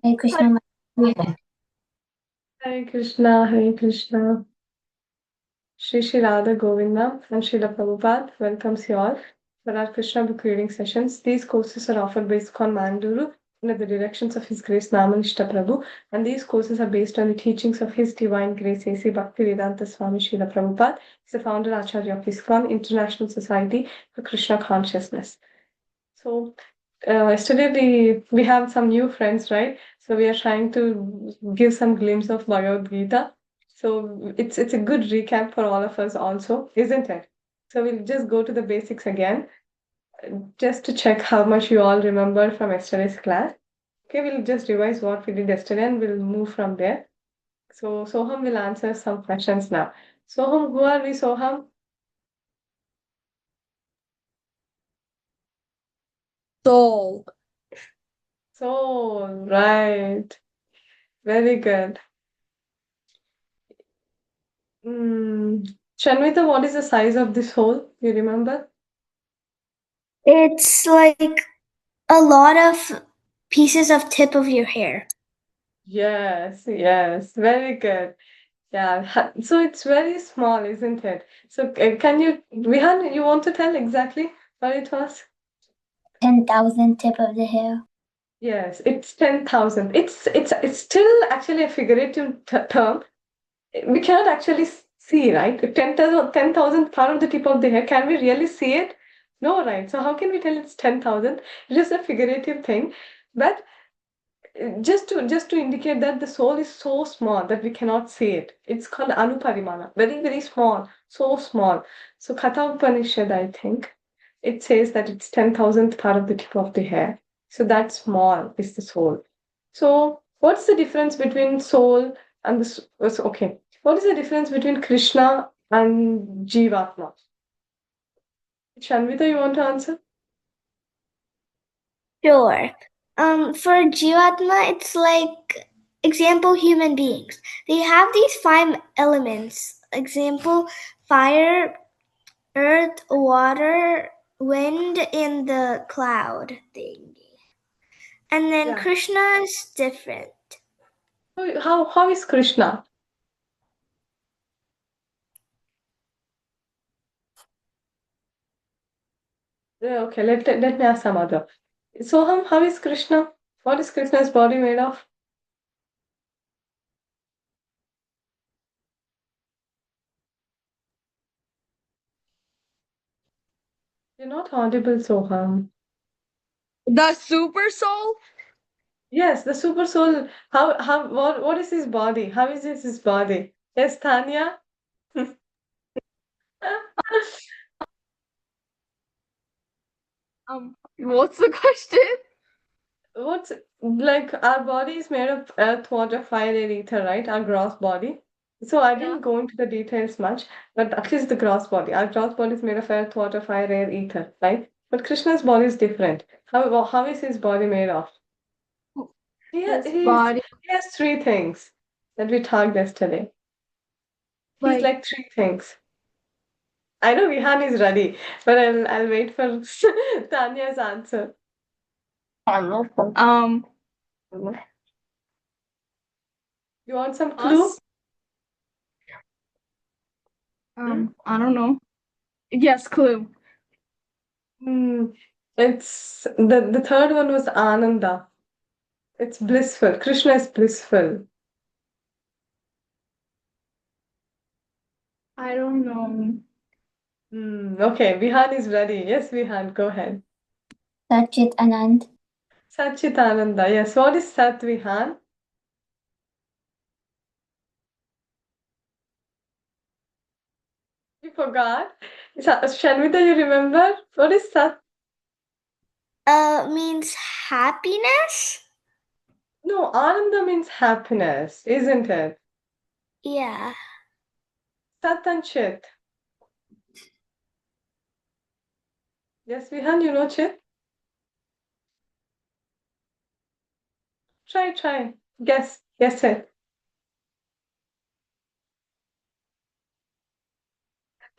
Hare Hi. Krishna. Mataji. Hare Krishna, Hare Krishna. Shri Radha Govinda and Srila Prabhupada welcomes you all for our Krishna book reading sessions. These courses are offered by ISKCON Mangaluru under the directions of His Grace Namanishta Prabhu, and these courses are based on the teachings of His Divine Grace A.C. Bhaktivedanta Swami Srila Prabhupada. He's the founder Acharya of ISKCON, International Society for Krishna Consciousness. So yesterday we have some new friends, right? So we are trying to give some glimpse of Bhagavad Gita. So it's a good recap for all of us also, isn't it? So we'll just go to the basics again, just to check how much you all remember from yesterday's class. Okay, we'll just revise what we did yesterday and we'll move from there. So Soham will answer some questions now. Soham, who are we, Soham? Soul. So, right. Very good. Mm. Shanvita, what is the size of this hole? You remember? It's like a lot of pieces of tip of your hair. Yes, yes, very good. Yeah, so it's very small, isn't it? So can you, Vihan, you want to tell exactly what it was? 10,000 tip of the hair. Yes, it's 10,000. It's still actually a figurative term. We cannot actually see, right? If 10,000 part of the tip of the hair, can we really see it? No, right? So how can we tell it's 10,000? It is a figurative thing. But just to indicate that the soul is so small that we cannot see it. It's called anuparimana, very, very small, so small. So Katha Upanishad, I think, it says that it's 10,000th part of the tip of the hair. So that small is the soul. So what's the difference between soul and okay. What is the difference between Krishna and Jivatma? Shanvita, you want to answer? Sure. For Jivatma, it's like example human beings. They have these five elements. Example fire, earth, water, wind, and the cloud thing. And then Yeah. Krishna is different. How is Krishna? Yeah, okay, let me ask some other. So, how is Krishna? What is Krishna's body made of? You're not audible, Soham. The super soul? Yes, the super soul. What is his body? How is this his body? Yes, Tanya? What's the question? What's like our body is made of earth, water, fire, air, ether, right? Our gross body. So I Yeah. didn't go into the details much, but at least the gross body. Our gross body is made of earth, water, fire, air, ether, right? But Krishna's body is different. How is his body made of? His He body, has three things that we talked yesterday. He's like, like three things. I know Vihan is ready, but I'll wait for Tanya's answer. um, You want some clue? us. I don't know. Yes, clue. Hmm. It's the third one was Ananda. It's blissful. Krishna is blissful. I don't know. Okay, Vihan is ready. Yes, Vihan, go ahead. Sachit Anand. Satchitananda. Yes, what is Sat, Vihan? You forgot. Shanvita, you remember? What is Sat? Means happiness? No, Ananda means happiness, isn't it? Yeah. Sat and Chit. Yes, Vihan, you know Chit? Try. Guess it.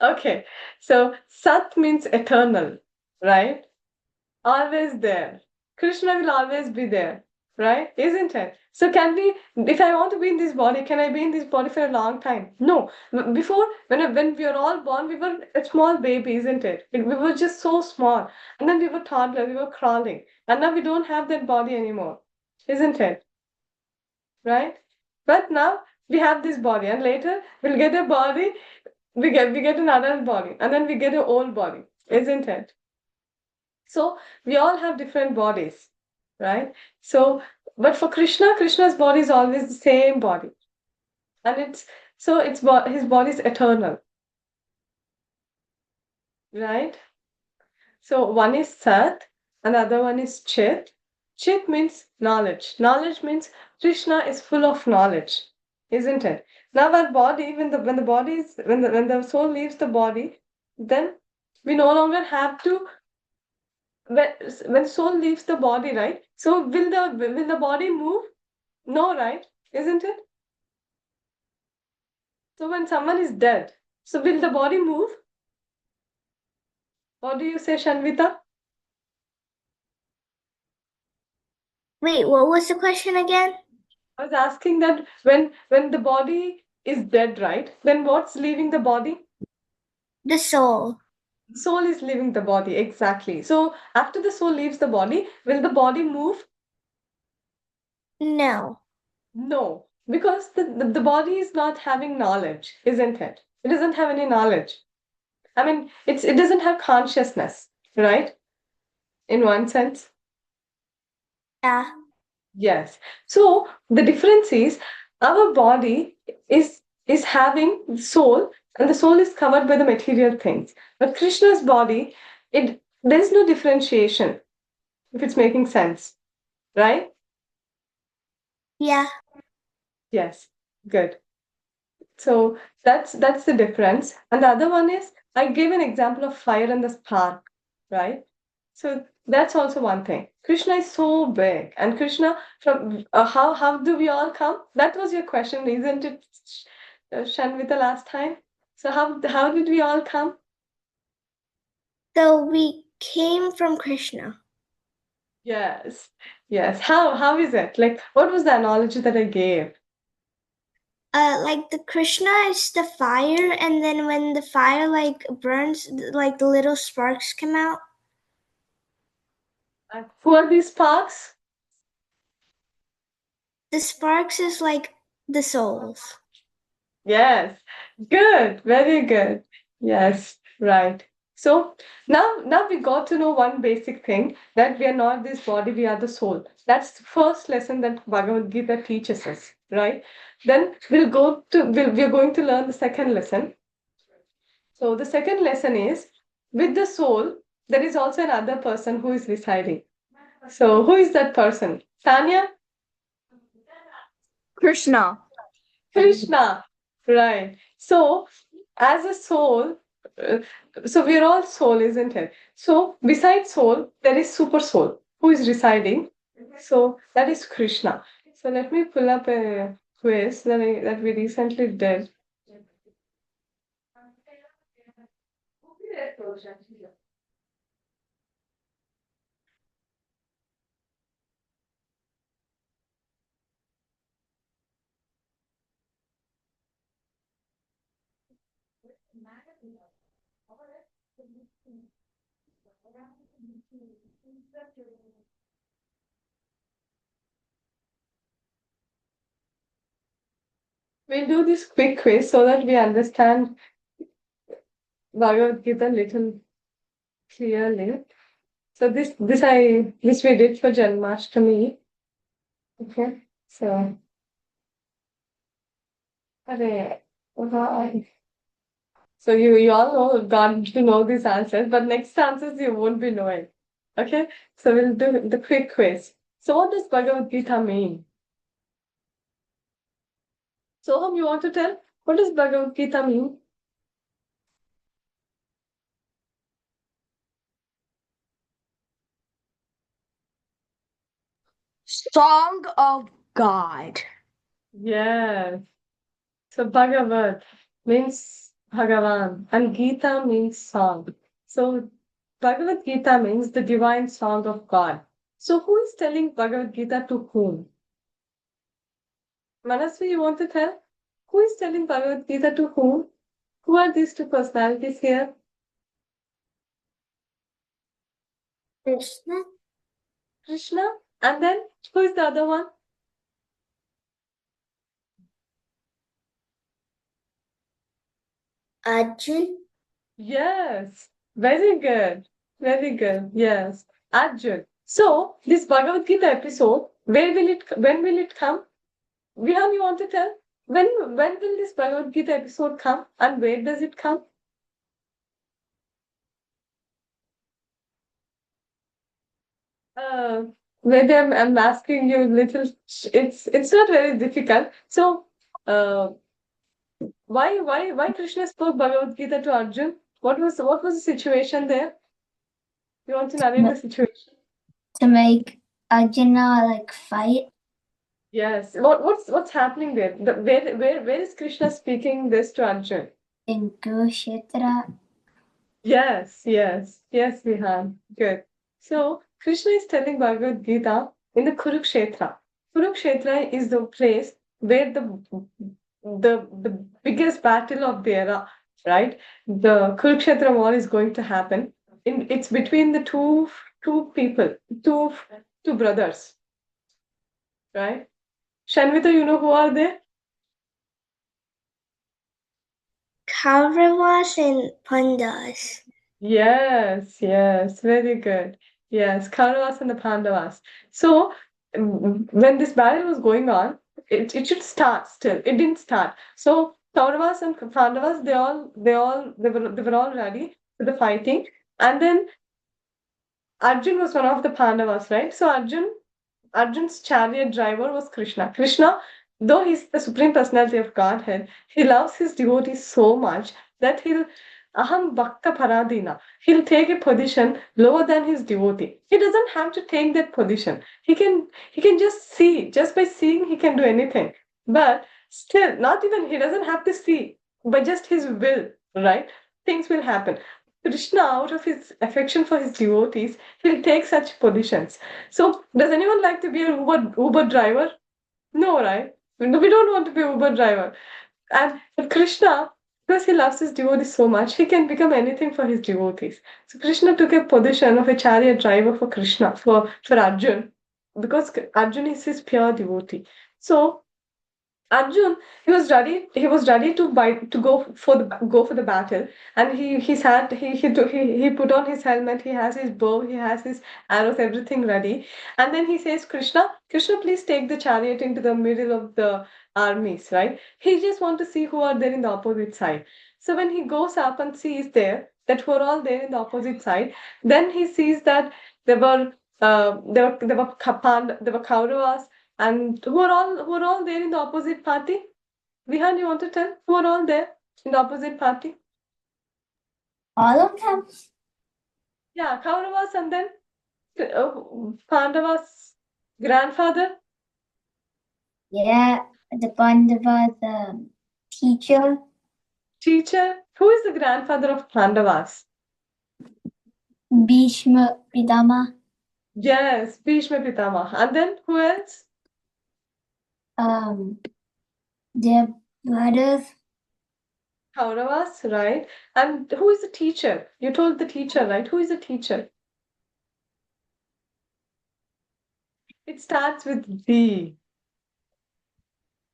Okay, so Sat means eternal, right? Always there. Krishna will always be there. right? Isn't it? So can we, if I want to be in this body, can I be in this body for a long time? No. Before, when we were all born, we were a small baby, isn't it? We were just so small. And then we were toddler, we were crawling. And now we don't have that body anymore, isn't it? Right? But now we have this body, and later we'll get a body, we get an adult body, and then we get an old body, isn't it? So we all have different bodies, right? So, but for Krishna, Krishna's body is always the same body, and his body is eternal, right? So one is Sat, another one is Chit. Chit means knowledge. Knowledge means Krishna is full of knowledge, isn't it? Now our body, when the soul leaves the body, then we no longer have to, when soul leaves the body, right? So will the body move? No, right? Isn't it? So when someone is dead, so will the body move? What do you say, Shanvita? Wait, what was the question again? I was asking that when the body is dead, right? Then what's leaving the body? The soul. Soul is leaving the body, exactly. So after the soul leaves the body, will the body move? No. No, because the body is not having knowledge, isn't it? It doesn't have any knowledge. I mean, it doesn't have consciousness, right? In one sense. Yeah. Yes. So the difference is our body is having soul, and the soul is covered by the material things. But Krishna's body, there's no differentiation, if it's making sense, right? Yeah. Yes. Good. So that's the difference. And the other one is I gave an example of fire and the spark, right? So that's also one thing. Krishna is so big, and Krishna from how do we all come? That was your question, isn't it, Shanvita, last time? So how did we all come? So we came from Krishna. Yes, yes. How is it? Like, what was the analogy that I gave? Like the Krishna is the fire, and then when the fire like burns, like the little sparks come out. Who are these sparks? The sparks is like the souls. Yes, good, very good. Yes, right. So now we got to know one basic thing, that we are not this body, we are the soul. That's the first lesson that Bhagavad Gita teaches us, right? Then we're going to learn the second lesson. So the second lesson is, with the soul, there is also another person who is residing. So who is that person? Tanya? Krishna. Krishna, right? So, as a soul, uh, so we're all soul, isn't it? So, besides soul, there is super soul who is residing. So, that is Krishna. So, let me pull up a quiz that we recently did. We'll do this quick quiz so that we understand Bhagavad Gita little clearly. So this we did for Janmashtami. Okay, so. Arey, wow. So you all know, got to know these answers, but next answers you won't be knowing. Okay, so we'll do the quick quiz. So what does Bhagavad Gita mean? Soham, you want to tell? What does Bhagavad Gita mean? Song of God. Yes. So Bhagavad means Bhagavan, and Gita means song. So Bhagavad Gita means the divine song of God. So who is telling Bhagavad Gita to whom? Manasvi, you want to tell? Who is telling Bhagavad Gita to whom? Who are these two personalities here? Krishna. Krishna. And then who is the other one? Arjun. Yes. Very good. Very good. Yes. Arjun. So this Bhagavad Gita episode, when will it come? Vihan, you want to tell? When will this Bhagavad Gita episode come and where does it come? Uh, Maybe I'm asking you little. It's not very difficult. So, why Krishna spoke Bhagavad Gita to Arjun? What was the situation there? You want to narrate the situation? To make Arjuna like fight. Yes. What's happening there? Where is Krishna speaking this to Arjun? In Kurukshetra. Yes, Vihan. Good. So Krishna is telling Bhagavad Gita in the Kurukshetra. Kurukshetra is the place where the biggest battle of the era, right? The Kurukshetra war is going to happen. It's between the two people, two two brothers, right? Shanvita, you know who are they? Kauravas and Pandavas. Yes, very good. Yes, Kauravas and the Pandavas. So, when this battle was going on, it should start still. It didn't start. So, Kauravas and Pandavas, they were all ready for the fighting. And then Arjun was one of the Pandavas, right? So, Arjun's chariot driver was Krishna. Krishna, though he's the supreme personality of Godhead, he loves his devotees so much that he'll aham bhakta paradina. He'll take a position lower than his devotee. He doesn't have to take that position. He can just see. Just by seeing, he can do anything. But still, not even he doesn't have to see, but just his will, right? Things will happen. Krishna, out of his affection for his devotees, he'll take such positions. So, does anyone like to be an Uber driver? No, right? No, we don't want to be Uber driver. And but Krishna, because he loves his devotees so much, he can become anything for his devotees. So Krishna took a position of a chariot driver for Krishna, for Arjun, because Arjun is his pure devotee. So Arjun, he was ready to go for the battle, and he put on his helmet, he has his bow, he has his arrows, everything ready. And then he says, Krishna, please take the chariot into the middle of the armies, right? He just want to see who are there in the opposite side. So when he goes up and sees that who are all there in the opposite side, then he sees that there were there were Kauravas and who are all there in the opposite party? Vihan, you want to tell who are all there in the opposite party? All of them? Yeah, Kauravas and then Pandavas' grandfather, Yeah, the Pandava, the teacher. teacher. Who is the grandfather of Pandavas? Bhishma Pitama. Yes, Bhishma Pitama. And then who else? Their brothers. Kauravas, right? And who is the teacher? You told the teacher, right? Who is the teacher? It starts with D.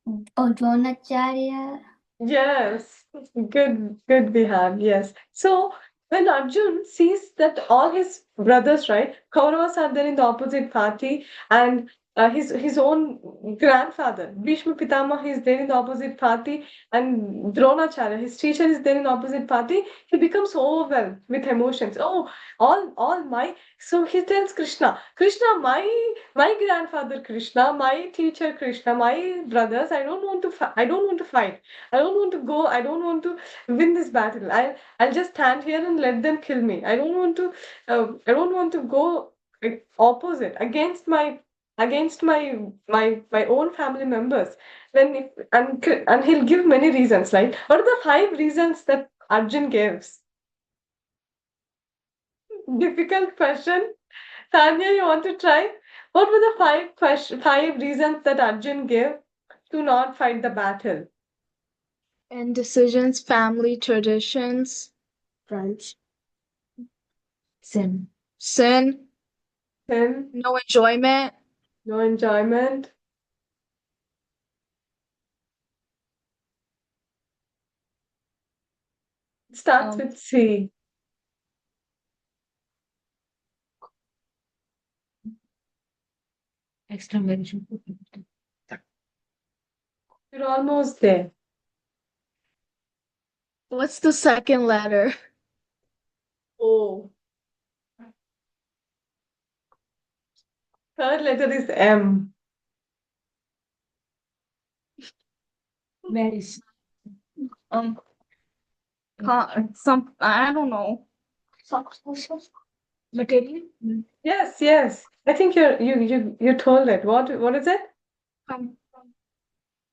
Dronacharya. Yes, good we have. Yes. So when Arjun sees that all his brothers, right, Kauravas are there in the opposite party, and his own grandfather, Bhishma Pitama, is there in the opposite party, and Dronacharya, his teacher, is there in the opposite party, he becomes overwhelmed with emotions. Oh, all my. So he tells Krishna, my grandfather Krishna, my teacher Krishna, my brothers, I don't want to fight. I don't want to go. I don't want to win this battle. I'll just stand here and let them kill me. I don't want to. I don't want to go opposite against my own family members. Then and he'll give many reasons. Like what are the 5 reasons that Arjun gives? Difficult question. Tanya, you want to try? What were the five reasons that Arjun gave to not fight the battle? Indecisions, family traditions, friends, sin. Sin, Sin, no enjoyment, no enjoyment. It starts um, with C. exclamation. You're almost there. What's the second letter? O. Third letter is M. Medicine. Um, some I don't know. Material. Yes, yes. I think you told it. What is it? Com-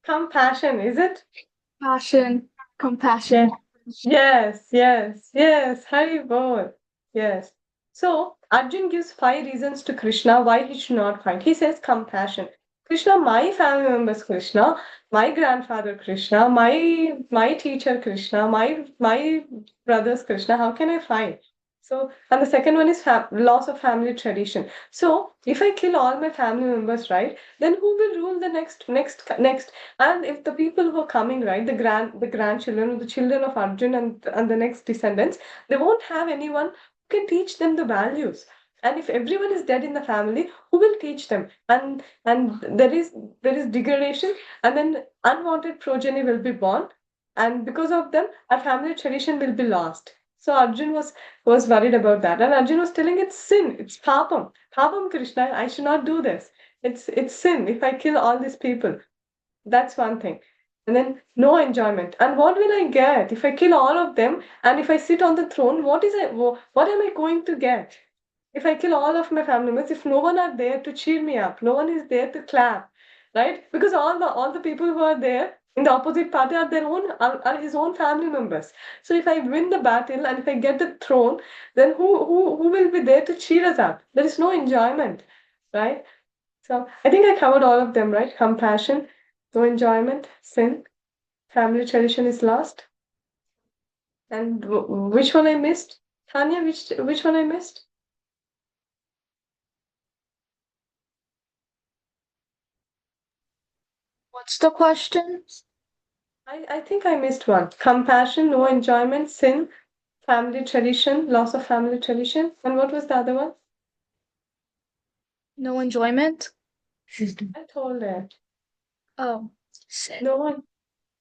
Compassion, is it? Passion, compassion. Yes, yes, yes. Haribol. Yes. So Arjun gives five reasons to Krishna why he should not fight. He says compassion. Krishna, my family members, Krishna, my grandfather, Krishna, my teacher, Krishna, my brothers, Krishna. How can I fight? So, and the second one is loss of family tradition. So, if I kill all my family members, right, then who will rule the next? And if the people who are coming, right, the grandchildren, the children of Arjun and the next descendants, they won't have anyone who can teach them the values. And if everyone is dead in the family, who will teach them? And there is degradation, and then unwanted progeny will be born, and because of them, our family tradition will be lost. So Arjun was worried about that, and Arjun was telling it's sin, it's papam, papam Krishna. I should not do this. It's sin if I kill all these people. That's one thing. And then no enjoyment. And what will I get if I kill all of them and if I sit on the throne? What am I going to get? If I kill all of my family members, if no one are there to cheer me up, no one is there to clap, right? Because all the people who are there in the opposite party are are his own family members. So if I win the battle and if I get the throne, then who will be there to cheer us up? There is no enjoyment, right? So I think I covered all of them, right? Compassion, no enjoyment, sin, family tradition is lost. And which one I missed? Tanya, which one I missed? What's the question? I think I missed one. Compassion, no enjoyment, sin, family tradition, loss of family tradition. And what was the other one? No enjoyment. System. I told it. Oh, sin. No one.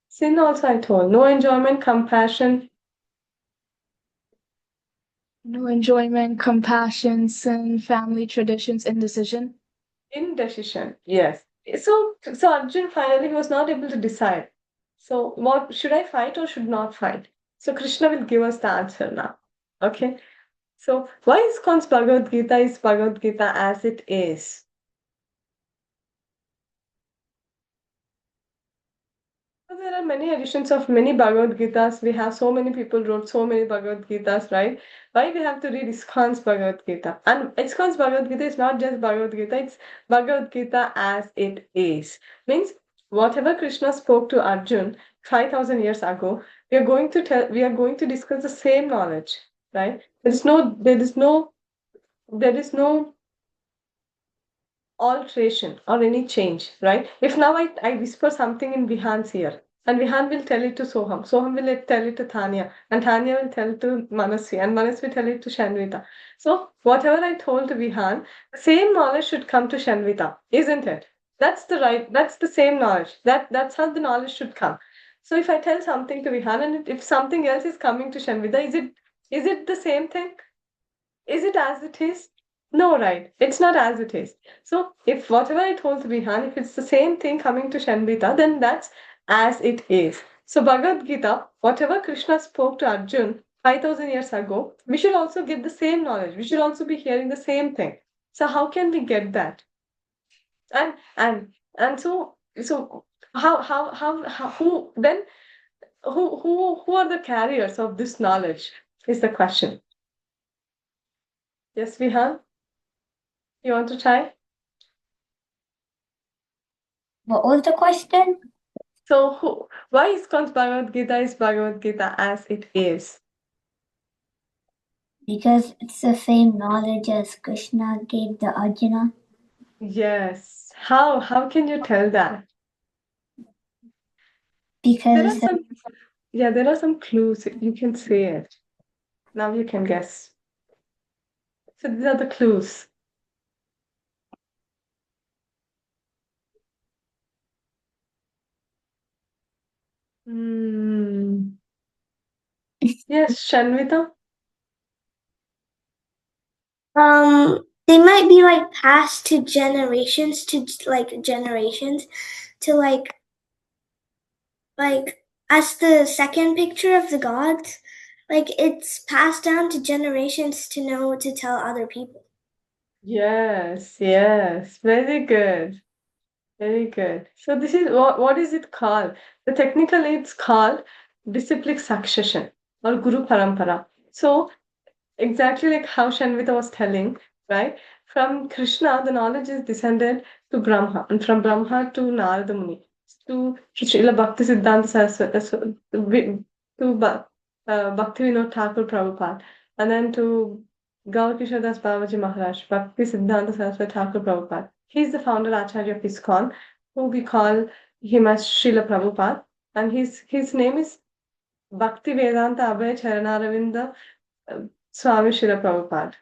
Sin also I told. No enjoyment, compassion. No enjoyment, compassion, sin, family traditions, indecision. Indecision, yes. So Arjun finally he was not able to decide. So what should I fight or should not fight? So Krishna will give us the answer now. Okay. So why is ISKCON's Bhagavad Gita is Bhagavad Gita as it is? So there are many editions of many Bhagavad Gitas. We have so many people wrote so many Bhagavad Gitas, right? Why we have to read ISKCON's Bhagavad Gita? And ISKCON's Bhagavad Gita is not just Bhagavad Gita, it's Bhagavad Gita as it is. Means whatever Krishna spoke to Arjun 5,000 years ago, we are going to discuss the same knowledge, right? There is no alteration or any change, right? If now I whisper something in Vihan's ear, and Vihan will tell it to Soham, Soham will tell it to Tanya, and Tanya will tell it to Manasvi, and Manasvi will tell it to Shanvita. So whatever I told to Vihan, the same knowledge should come to Shanvita, isn't it? That's the same knowledge. That's how the knowledge should come. So if I tell something to Vihan, and if something else is coming to Shanvita, is it the same thing? Is it as it is? No, right. It's not as it is. So if whatever I told Vihan, if it's the same thing coming to Shanvita, then that's as it is. So Bhagavad Gita, whatever Krishna spoke to Arjun 5,000 years ago, we should also get the same knowledge. We should also be hearing the same thing. So how can we get that? And so how who then who are the carriers of this knowledge is the question. Yes, Vihan, you want to try? What was the question? So, why ISKCON's Bhagavad Gita is Bhagavad Gita as it is? Because it's the same knowledge as Krishna gave the Arjuna. Yes. How can you tell that? There are Because some, yeah, there are some clues. You can say it. Now you can guess. So these are the clues. Hmm. Yes, Shanvita. They might be like passed to generations to like as the second picture of the gods, like it's passed down to generations to know to tell other people. Yes, yes. Very good. Very good. So this is what is it called? The technically it's called disciplic succession or Guru Parampara. So exactly like how Shanvita was telling, right? From Krishna, the knowledge is descended to Brahma, and from Brahma to Narada Muni, to Srila Bhakti Siddhanta Saraswati, Bhakti Vinod Thakur Prabhupada, and then to Gaur Kishore Das Babaji Maharaj, Bhakti Siddhanta Saraswati Thakur Prabhupada. He's the founder Acharya of ISKCON, who we call him as Srila Prabhupada, and his name is Bhakti Vedanta Abhay Charanaravinda Swami Srila Prabhupada,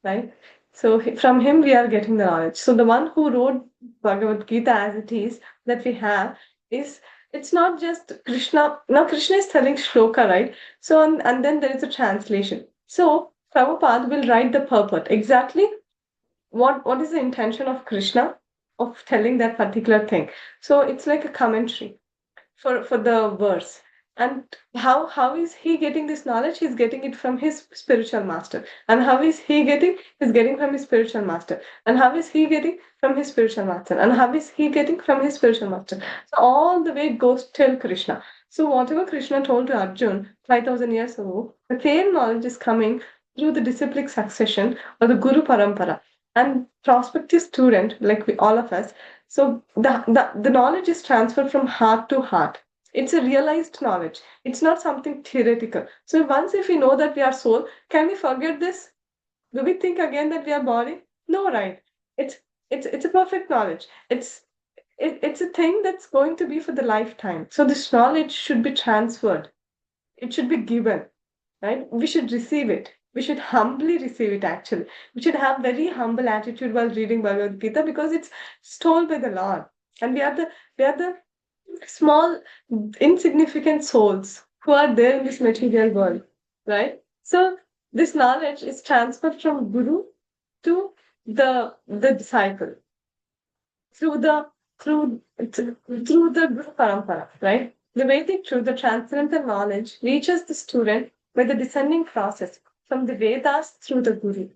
right? So from him we are getting the knowledge. So the one who wrote Bhagavad Gita as it is that we have is it's not just Krishna. Now Krishna is telling shloka, right? So and then there is a translation. So Prabhupada will write the purport exactly what is the intention of Krishna of telling that particular thing. So it's like a commentary for the verse. And how is he getting this knowledge? He's getting it from his spiritual master. And how is he getting? He's getting from his spiritual master. And how is he getting from his spiritual master? And how is he getting from his spiritual master? So all the way it goes till Krishna. So whatever Krishna told to Arjun 5,000 years ago, the same knowledge is coming through the disciplic succession or the Guru Parampara. And prospective student, like all of us, so the knowledge is transferred from heart to heart. It's a realized knowledge. It's not something theoretical. So once if we know that we are soul, can we forget this? Do we think again that we are body? No, right? It's it's a perfect knowledge. It's a thing that's going to be for the lifetime. So this knowledge should be transferred. It should be given, right? We should receive it. We should humbly receive it actually. We should have very humble attitude while reading Bhagavad Gita because it's told by the Lord. And we are the small insignificant souls who are there in this material world, right? So this knowledge is transferred from Guru to the disciple through the through the Guru Parampara, right? The Vedic truth, the transcendental knowledge, reaches the student by the descending process from the Vedas through the Guru.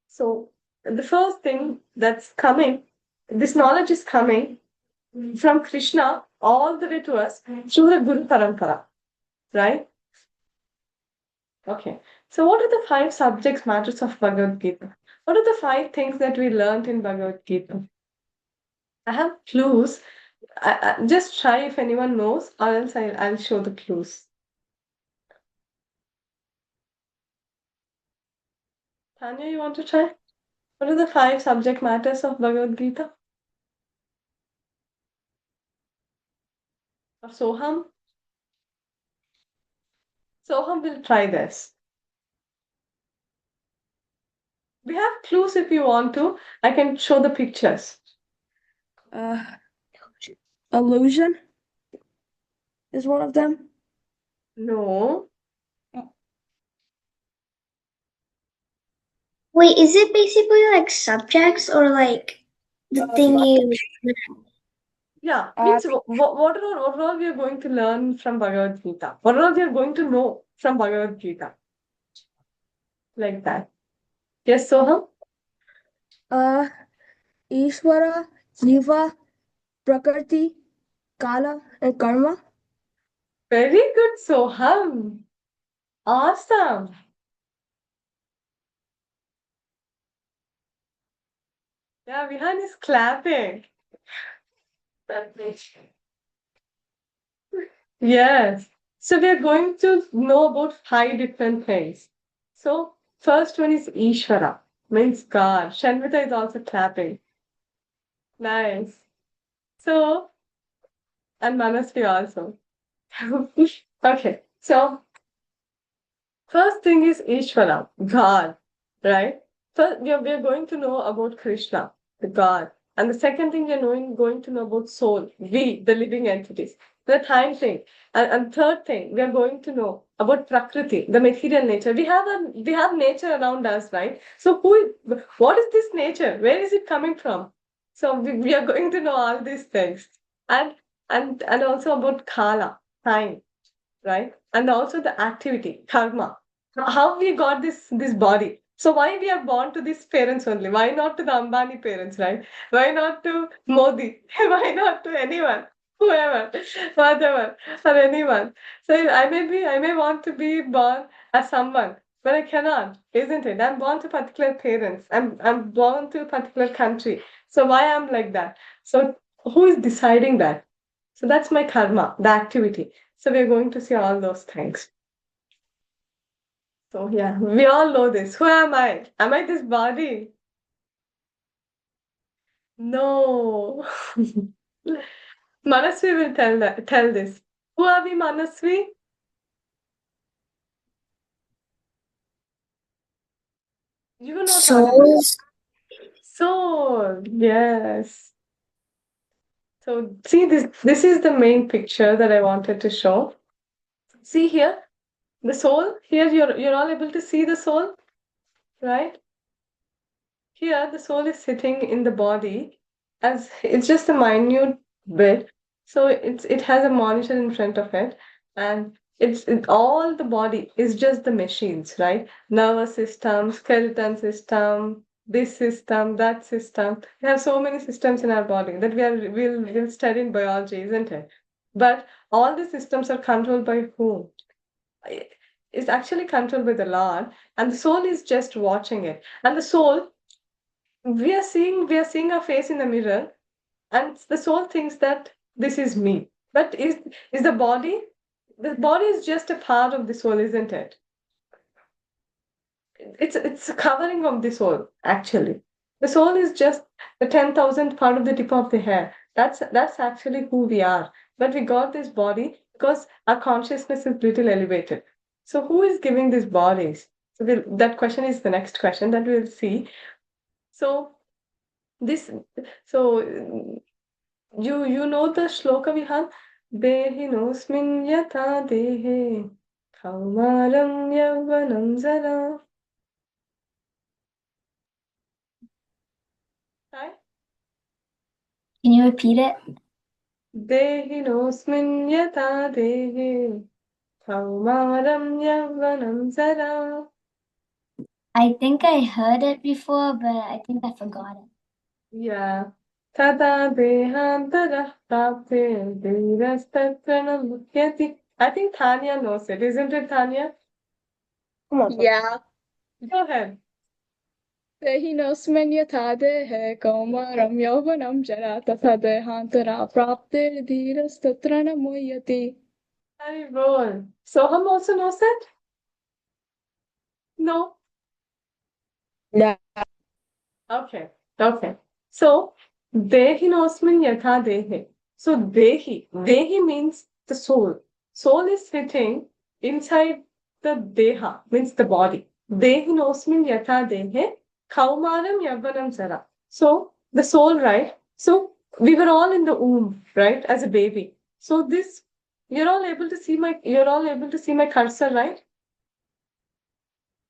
So the first thing that's coming, this knowledge is coming from Krishna all the way to us through the Guru Parampara, right? Okay. So what are the 5 subject matters of Bhagavad Gita? What are the 5 things that we learned in Bhagavad Gita? I have clues. Just try if anyone knows, or else I'll show the clues. Tanya, you want to try? What are the 5 subject matters of Bhagavad Gita? Or Soham? Soham will try this. We have clues if you want to. I can show the pictures. Uh, illusion is one of them. No. Wait, is it basically like subjects or like the thing you? Yeah, means what all we are going to learn from Bhagavad Gita? What all we are going to know from Bhagavad Gita? Like that. Yes, Soham? Uh, Ishvara, Jiva, Prakriti, Kala, and Karma. Very good, Soham. Awesome. Yeah, Vihan is clapping. That makes Yes. So we are going to know about five different things. So first one is Ishvara, means God. Shanvita is also clapping. Nice. So, and Manasvi also. Okay. So first thing is Ishvara, God, right? First, we are going to know about Krishna, the God. And the second thing going to know about soul, we, the living entities. The third thing, and third thing, we are going to know about Prakriti, the material nature. We have nature around us, right? So what is this nature? Where is it coming from? So we are going to know all these things. And and also about Kala, time, right? And also the activity, karma. How we got this body. So why we are born to these parents only? Why not to the Ambani parents, right? Why not to Modi? Why not to anyone? Whoever, whatever, or anyone. So I may want to be born as someone, but I cannot, isn't it? I'm born to particular parents. I'm born to a particular country. So why I'm like that? So who is deciding that? So that's my karma, the activity. So we're going to see all those things. So yeah, we all know this. Who am I? Am I this body? No. Manasvi will tell this. Who are we, Manasvi? You are not audible. Souls. So yes. So see this is the main picture that I wanted to show. See here, the soul. Here you're all able to see the soul, right? Here, the soul is sitting in the body as it's just a minute bit. So it has a monitor in front of it, and all the body is just the machines, right? Nervous system, skeleton system, this system, that system. We have so many systems in our body that we'll study in biology, isn't it? But all the systems are controlled by whom? It's actually controlled by the Lord, and the soul is just watching it. And the soul we are seeing our face in the mirror, and the soul thinks that this is me, but is the body is just a part of the soul, isn't it? It's a covering of the soul, actually. The soul is just the 10,000th part of the tip of the hair. That's actually who we are, but we got this body because our consciousness is little elevated. So who is giving these bodies? So that question is the next question that we'll see. So this so you know the shloka we have, Dehinosmin yata dehe kaumaram yavvanam zara, right? Can you repeat it? Dehinosmin yata dehe kaumaram yavvanam zara. I think I heard it before, but I think I forgot it. Yeah. Tada dehantara prapte dhirastatranam muhyati. I think Tanya knows it, isn't it, Tanya? Come on. Yeah. Go ahead. देहिनोऽस्मिन् यथा देहे कौमारं यौवनं जरा तथा देहान्तरा प्राप्ते धीरस्तत्र न मुह्यति. Very well. Soham also knows it? No. Yeah. Okay. Okay. So, Dehinosmin yatha dehe. So, Dehi means the soul. Soul is sitting inside the Deha, means the body. Dehinosmin yatha dehe. Kaumaram yavvanam sara. So, the soul, right? So, we were all in the womb, right? As a baby. So, you're all able to see my cursor, right?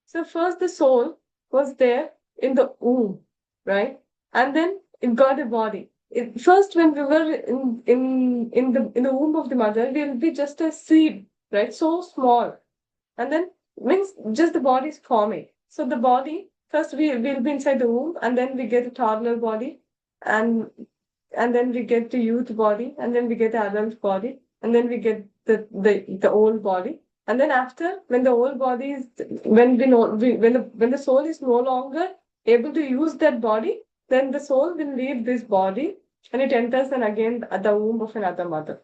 So first the soul was there in the womb, right? And then it got a body. First, when we were in the womb of the mother, we'll be just a seed, right? So small. And then means just the body is forming. So the body, first we'll be inside the womb, and then we get a toddler body, and and then we get the youth body, and then we get the adult body, and then we get the old body. And then after, when the old body is, when we know, when the soul is no longer able to use that body, then the soul will leave this body and it enters then again at the womb of another mother.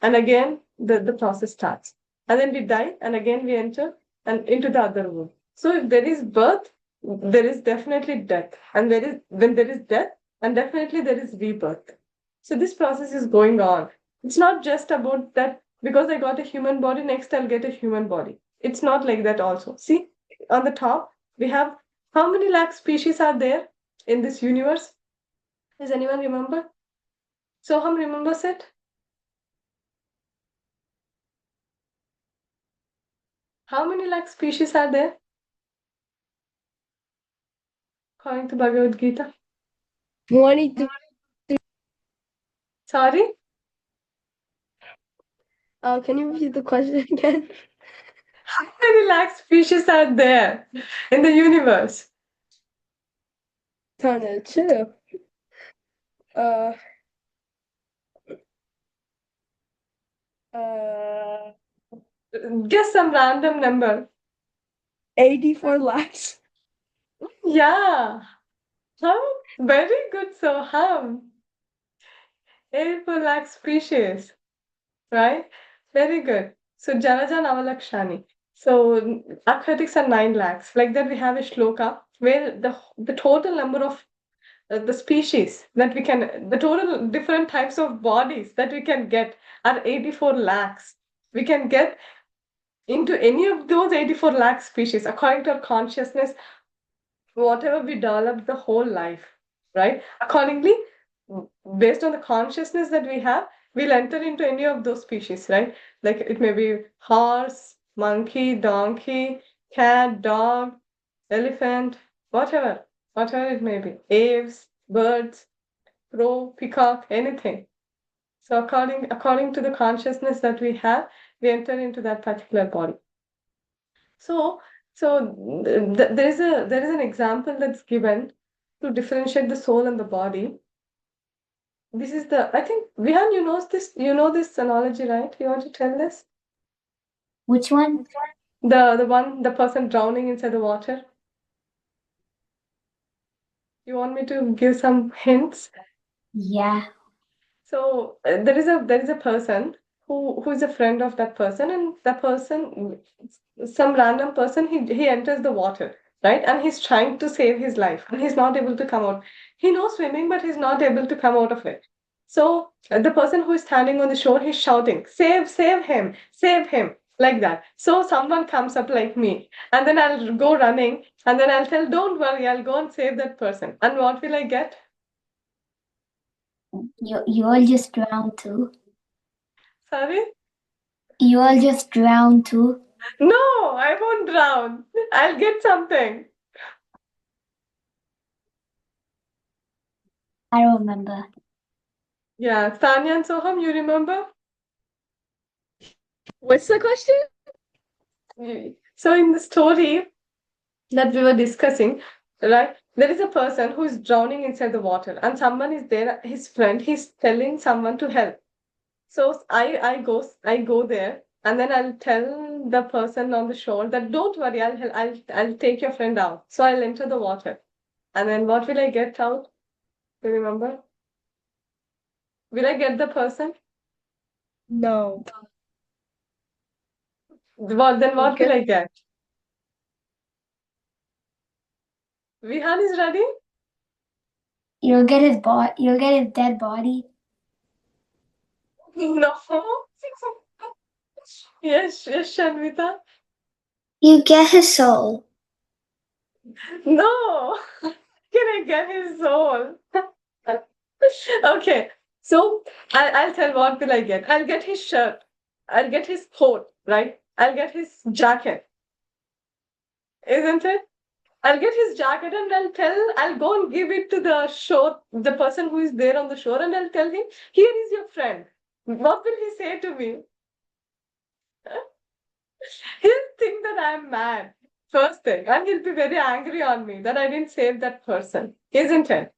And again, the process starts. And then we die, and again we enter and into the other womb. So if there is birth, there is definitely death. And when there is death, and definitely there is rebirth. So this process is going on. It's not just about that because I got a human body, next I'll get a human body. It's not like that also. See, on the top, we have how many lakh species are there in this universe? Does anyone remember? Soham remembers it? How many lakh species are there? According to Bhagavad Gita. 22. Sorry? Can you repeat the question again? How many lakh species are there in the universe? Tunnel 2. Uh, uh, Guess some random number. 84 lakhs. Yeah. Very good, Soham. 84 lakh species, right? Very good. So Janaja Navalakshani. So aquatics are 9 lakhs. Like that, we have a shloka where the total number of the species that we can, the total different types of bodies that we can get are 84 lakhs. We can get into any of those 84 lakh species according to our consciousness, whatever we develop the whole life, right? Accordingly, based on the consciousness that we have, we'll enter into any of those species, right? Like it may be horse, monkey, donkey, cat, dog, elephant, whatever it may be, aves, birds, crow, peacock, anything. So according to the consciousness that we have, we enter into that particular body. So there is an example that's given to differentiate the soul and the body. This is I think Vihan, you know this analogy, right? You want to tell this? Which one? The person drowning inside the water. You want me to give some hints? Yeah. So there is a person who is a friend of that person, and that person, some random person, he enters the water, right? And he's trying to save his life, and he's not able to come out. He knows swimming, but he's not able to come out of it. So the person who is standing on the shore, he's shouting, save him, like that. So someone comes up like me, and then I'll go running, and then I'll tell, don't worry, I'll go and save that person. And what will I get? You all just drowned too. Sorry? You all just drowned too. No, I won't drown. I'll get something. I don't remember. Yeah, Tanya and Soham, you remember? What's the question? So in the story that we were discussing, right, there is a person who is drowning inside the water, and someone is there, his friend, he's telling someone to help. So I go there, and then I'll tell the person on the shore that don't worry, I'll take your friend out. So I'll enter the water, and then what will I get out? Do you remember? Will I get the person? No. What Okay. will I get? Vihan is ready? You'll get his You'll get his dead body. No. Yes, Shanvita. You get his soul. No. Can I get his soul? Okay. So I'll tell what will I get. I'll get his shirt. I'll get his coat, right? I'll get his jacket. Isn't it? I'll get his jacket and I'll go and give it to the shore, the person who is there on the shore, and I'll tell him, here is your friend. What will he say to me? He'll think that I'm mad, first thing, and he'll be very angry on me that I didn't save that person, isn't it?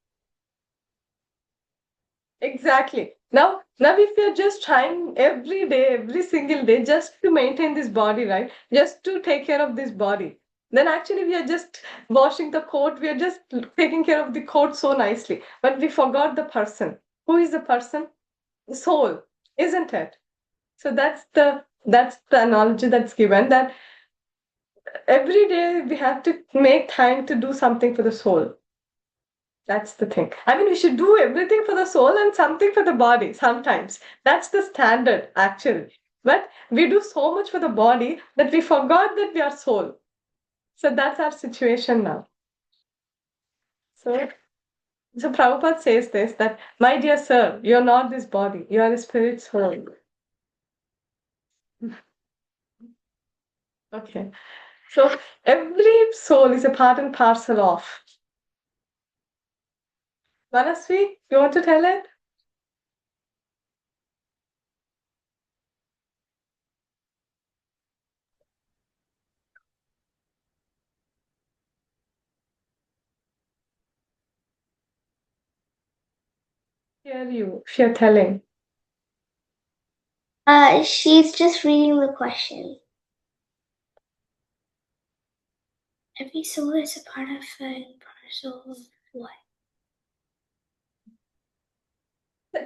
Exactly. Now if you're just trying every day, every single day, just to maintain this body, right? Just to take care of this body, then actually we are just washing the coat, we are just taking care of the coat so nicely, but we forgot the person. Who is the person? The soul, isn't it? So that's the analogy that's given, that every day we have to make time to do something for the soul. That's the thing. I mean, we should do everything for the soul and something for the body sometimes. That's the standard, actually. But we do so much for the body that we forgot that we are soul. So that's our situation now. So, so Prabhupada says this, that, my dear sir, you're not this body, you are a spirit soul. Okay. So every soul is a part and parcel of. Manasvi, you want to tell it? Hear you, if you're telling. She's just reading the question. Every soul is a part of and parcel of what?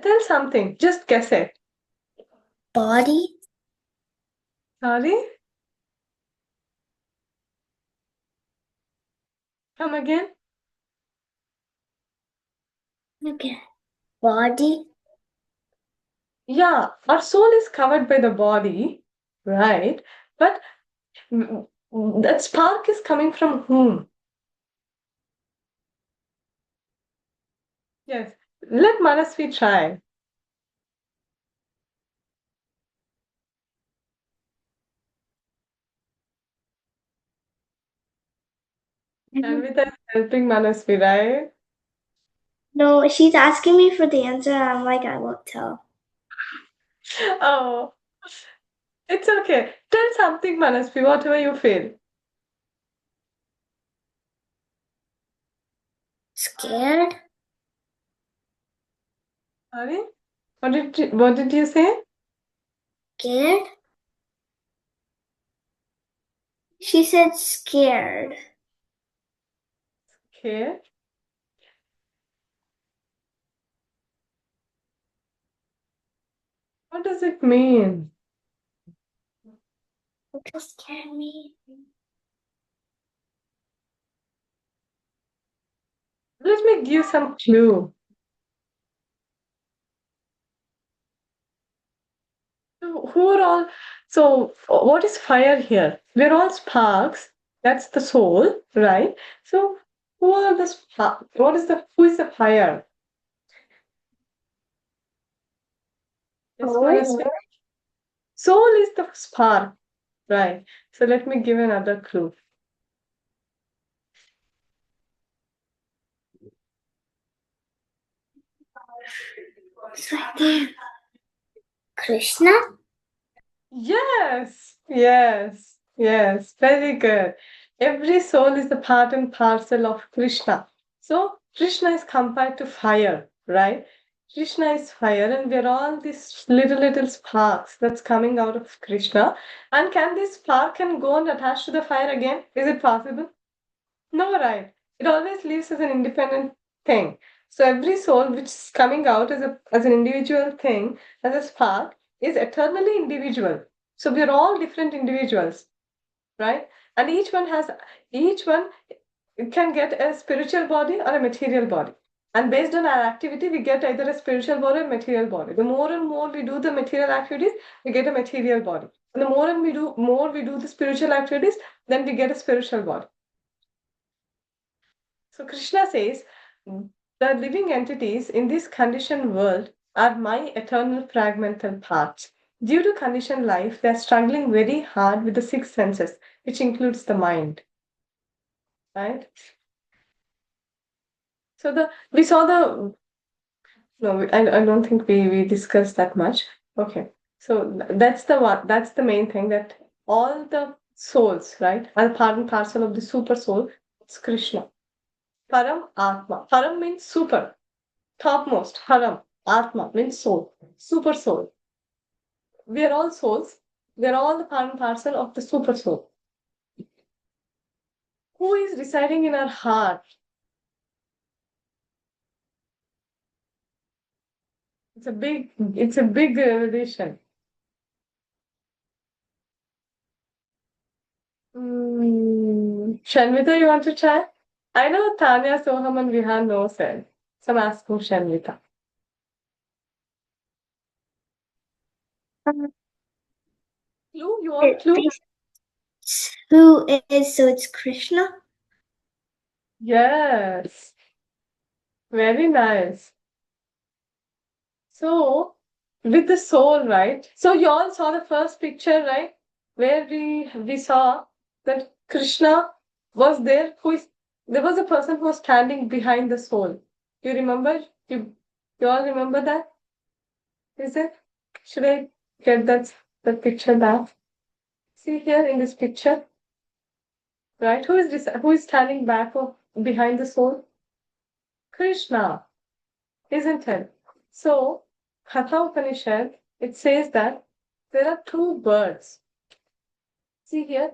Tell something, just guess it. Body? Sorry? Come again? Okay. Body? Yeah, our soul is covered by the body, right? But that spark is coming from whom? Yes, let Manasvi try. Anvita is helping Manasvi, right? No, she's asking me for the answer. I'm like, I won't tell. Oh, it's okay. Tell something, Manasvi, whatever you feel. Scared? Sorry? What did you say? Scared? She said scared. Okay. What does it mean? What does scared mean? Let me give some clue. Who are all? So, what is fire here? We're all sparks. That's the soul, right? So, who are the spark? Who is the fire? Yes, Oh. soul is the spark, right? So, let me give another clue. It's right there. Krishna? Yes, very good. Every soul is the part and parcel of Krishna. So, Krishna is compared to fire, right? Krishna is fire, and we're all these little sparks that's coming out of Krishna. And can this spark can go and attach to the fire again? Is it possible? No, right. It always lives as an independent thing. So every soul which is coming out as an individual thing, as a spark, is eternally individual. So we're all different individuals, right? And each one can get a spiritual body or a material body. And based on our activity, we get either a spiritual body or material body. The more and more we do the material activities, we get a material body. And the more we do the spiritual activities, then we get a spiritual body. So Krishna says, the living entities in this conditioned world are my eternal fragmental parts. Due to conditioned life, they are struggling very hard with the six senses, which includes the mind. Right? So we saw the no, I don't think we discussed that much. Okay. So that's the main thing, that all the souls, right, are part and parcel of the super soul. It's Krishna. Param Atma. Param means super. Topmost, Haram, Atma means soul, super soul. We are all souls. We are all the part and parcel of the super soul. Who is residing in our heart? It's a big revelation. Shanvita, you want to try? I know Tanya, Soham, and Vihan knows it. So I'm asking Shanvita. Um, Clue? You want clue? who is, so it's Krishna? Yes. Very nice. So, with the soul, right? So you all saw the first picture, right? Where we saw that Krishna was there. There was a person who was standing behind the soul. You remember? You all remember that? Is it? Should I get that picture back? See here in this picture, right? Who is this? Who is standing back or behind the soul? Krishna, isn't it? So, Katha Upanishad, it says that there are two birds. See here,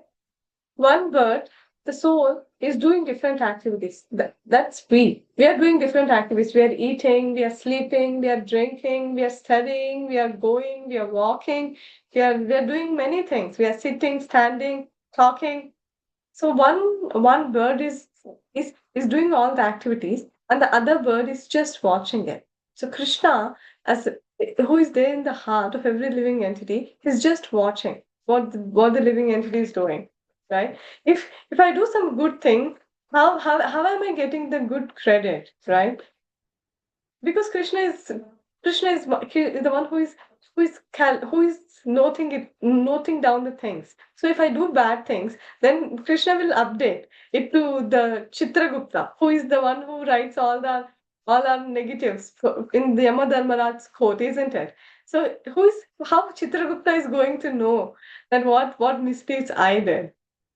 one bird, the soul, is doing different activities. That's we. We are doing different activities. We are eating, we are sleeping, we are drinking, we are studying, we are going, we are walking, we are doing many things. We are sitting, standing, talking. So one bird is doing all the activities, and the other bird is just watching it. So Krishna, as who is there in the heart of every living entity, is just watching what the living entity is doing, right? If I do some good thing, how am I getting the good credit, right? Because Krishna is the one who is noting down the things. So if I do bad things, then Krishna will update it to the Chitragupta, who is the one who writes all our negatives in the Yama Dharmaraj's quote, isn't it? So how Chitragupta is going to know that what mistakes I did?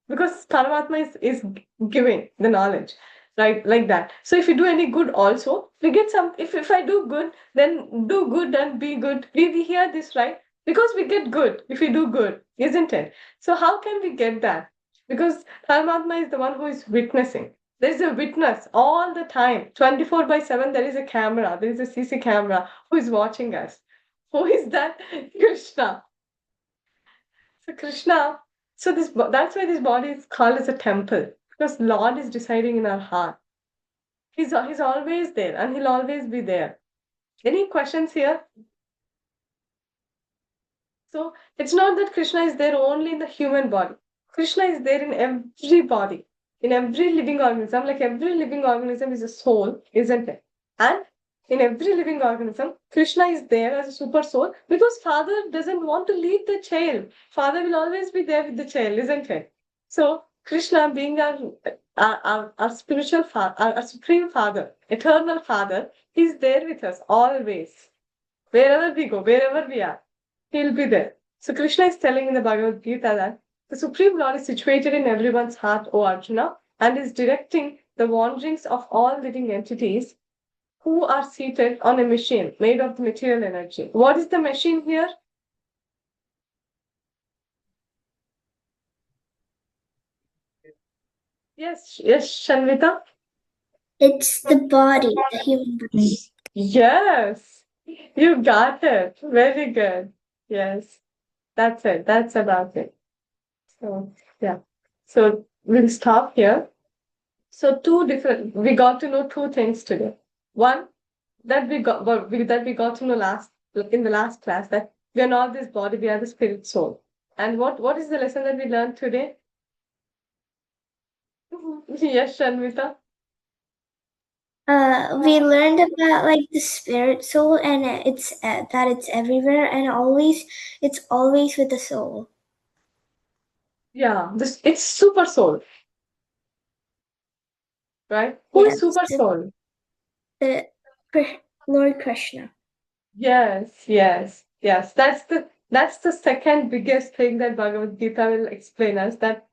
Because Paramatma is giving the knowledge, right? Like that. So if you do any good also, we get some. If I do good, then do good and be good. We hear this, right? Because we get good if we do good, isn't it? So how can we get that? Because Paramatma is the one who is witnessing. There is a witness all the time, 24/7. There is a camera. There is a CC camera who is watching us. Who is that? Krishna. So Krishna, that's why this body is called as a temple, because Lord is deciding in our heart. He's always there and he'll always be there. Any questions here? So it's not that Krishna is there only in the human body. Krishna is there in every body, in every living organism. Like every living organism is a soul, isn't it? And in every living organism, Krishna is there as a super soul because Father doesn't want to leave the child. Father will always be there with the child, isn't it? So Krishna, being our spiritual father, our supreme father, eternal father, is there with us always. Wherever we go, wherever we are, he'll be there. So Krishna is telling in the Bhagavad Gita that the Supreme Lord is situated in everyone's heart, O Arjuna, and is directing the wanderings of all living entities who are seated on a machine made of the material energy. What is the machine here? Yes, Shanvita. It's the body, the human body. Yes, you got it. Very good. Yes, that's it. That's about it. So, yeah. So we'll stop here. So we got to know two things today. One, that we got to know in the last class, that we are not this body, we are the spirit soul. And what is the lesson that we learned today? Yes, Shanvita. We learned about like the spirit soul, and it's that it's everywhere, and it's always with the soul. Yeah, this it's super soul, right? Who Yeah, is super soul? the Lord Krishna. Yes. That's the second biggest thing that Bhagavad Gita will explain us, that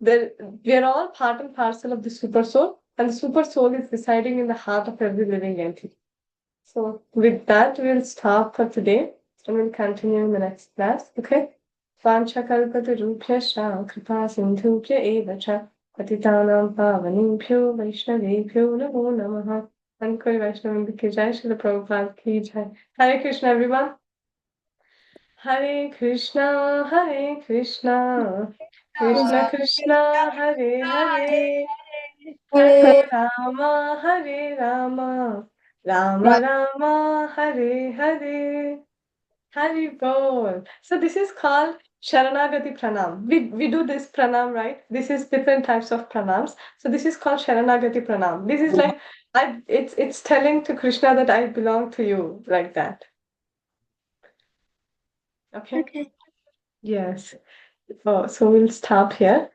we are all part and parcel of the super soul, and the super soul is residing in the heart of every living entity. So with that, we'll stop for today and we'll continue in the next class. Okay? Vanchakalpatarubhyascha kripa sindhubhya eva cha patitanam pavanebhyo vaishnavebhyo namo namaha. Ankul Vaishnav ki jai, Srila Prabhupada ki jai. Hare Krishna, everyone. Hare Krishna, Hare Krishna, Krishna Krishna, Hare Hare, Hare Rama, Hare Rama, Rama Rama, Hare Hare. Hari Bol. So this is called Sharanagati Pranam. We do this pranam, right? This is different types of pranams. So this is called Sharanagati Pranam. This is like it's telling to Krishna that I belong to you, like that. Okay? Okay. Yes. Oh, so we'll stop here.